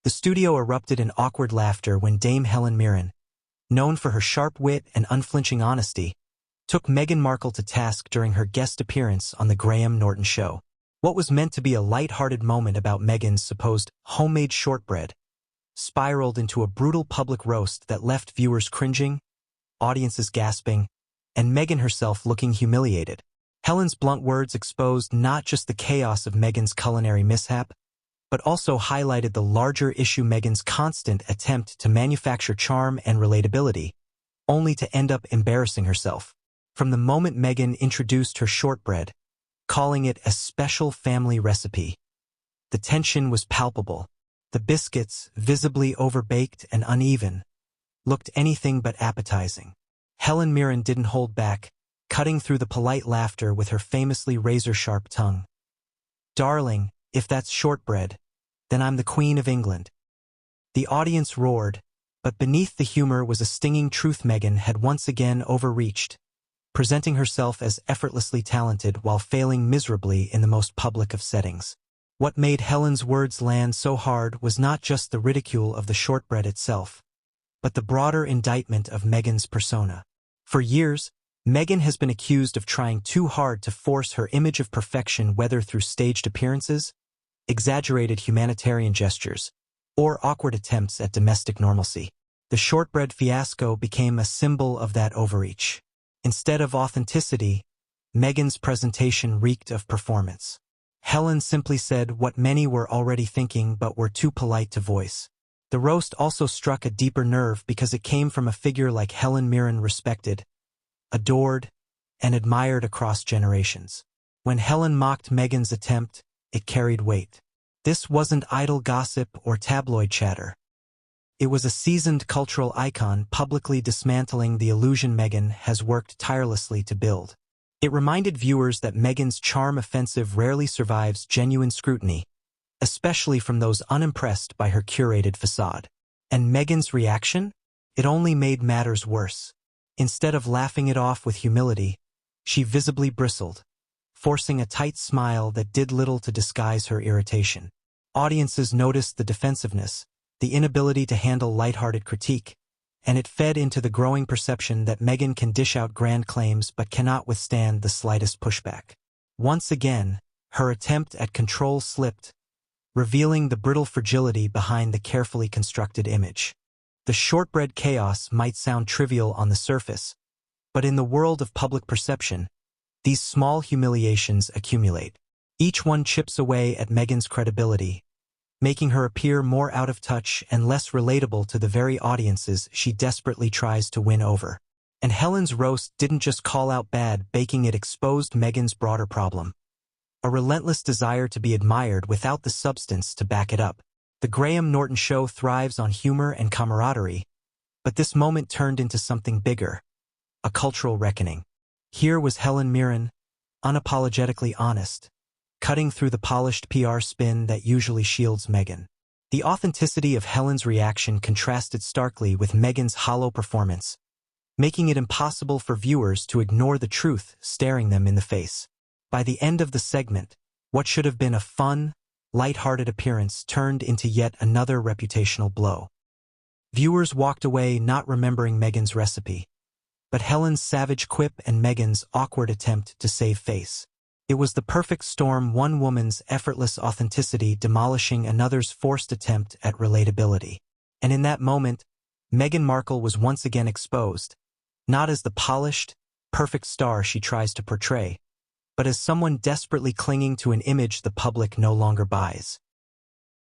The studio erupted in awkward laughter when Dame Helen Mirren, known for her sharp wit and unflinching honesty, took Meghan Markle to task during her guest appearance on the Graham Norton Show. What was meant to be a lighthearted moment about Meghan's supposed homemade shortbread spiraled into a brutal public roast that left viewers cringing, audiences gasping, and Meghan herself looking humiliated. Helen's blunt words exposed not just the chaos of Meghan's culinary mishap, but also highlighted the larger issue: Meghan's constant attempt to manufacture charm and relatability, only to end up embarrassing herself. From the moment Meghan introduced her shortbread, calling it a special family recipe, the tension was palpable. The biscuits, visibly overbaked and uneven, looked anything but appetizing. Helen Mirren didn't hold back, cutting through the polite laughter with her famously razor-sharp tongue. "Darling, if that's shortbread, then I'm the Queen of England." The audience roared, but beneath the humor was a stinging truth: Meghan had once again overreached, presenting herself as effortlessly talented while failing miserably in the most public of settings. What made Helen's words land so hard was not just the ridicule of the shortbread itself, but the broader indictment of Meghan's persona. For years, Meghan has been accused of trying too hard to force her image of perfection, whether through staged appearances, exaggerated humanitarian gestures, or awkward attempts at domestic normalcy. The shortbread fiasco became a symbol of that overreach. Instead of authenticity, Meghan's presentation reeked of performance. Helen simply said what many were already thinking but were too polite to voice. The roast also struck a deeper nerve because it came from a figure like Helen Mirren, respected, adored, and admired across generations. When Helen mocked Meghan's attempt, it carried weight. This wasn't idle gossip or tabloid chatter. It was a seasoned cultural icon publicly dismantling the illusion Meghan has worked tirelessly to build. It reminded viewers that Meghan's charm offensive rarely survives genuine scrutiny, especially from those unimpressed by her curated facade. And Meghan's reaction? It only made matters worse. Instead of laughing it off with humility, she visibly bristled, forcing a tight smile that did little to disguise her irritation. Audiences noticed the defensiveness, the inability to handle lighthearted critique, and it fed into the growing perception that Meghan can dish out grand claims but cannot withstand the slightest pushback. Once again, her attempt at control slipped, revealing the brittle fragility behind the carefully constructed image. The shortbread chaos might sound trivial on the surface, but in the world of public perception, these small humiliations accumulate. Each one chips away at Meghan's credibility, making her appear more out of touch and less relatable to the very audiences she desperately tries to win over. And Helen's roast didn't just call out bad baking, it exposed Meghan's broader problem: a relentless desire to be admired without the substance to back it up. The Graham Norton Show thrives on humor and camaraderie, but this moment turned into something bigger: a cultural reckoning. Here was Helen Mirren, unapologetically honest, cutting through the polished PR spin that usually shields Meghan. The authenticity of Helen's reaction contrasted starkly with Meghan's hollow performance, making it impossible for viewers to ignore the truth staring them in the face. By the end of the segment, what should have been a fun, lighthearted appearance turned into yet another reputational blow. Viewers walked away not remembering Meghan's recipe, but Helen's savage quip and Meghan's awkward attempt to save face. It was the perfect storm: one woman's effortless authenticity demolishing another's forced attempt at relatability. And in that moment, Meghan Markle was once again exposed, not as the polished, perfect star she tries to portray, but as someone desperately clinging to an image the public no longer buys.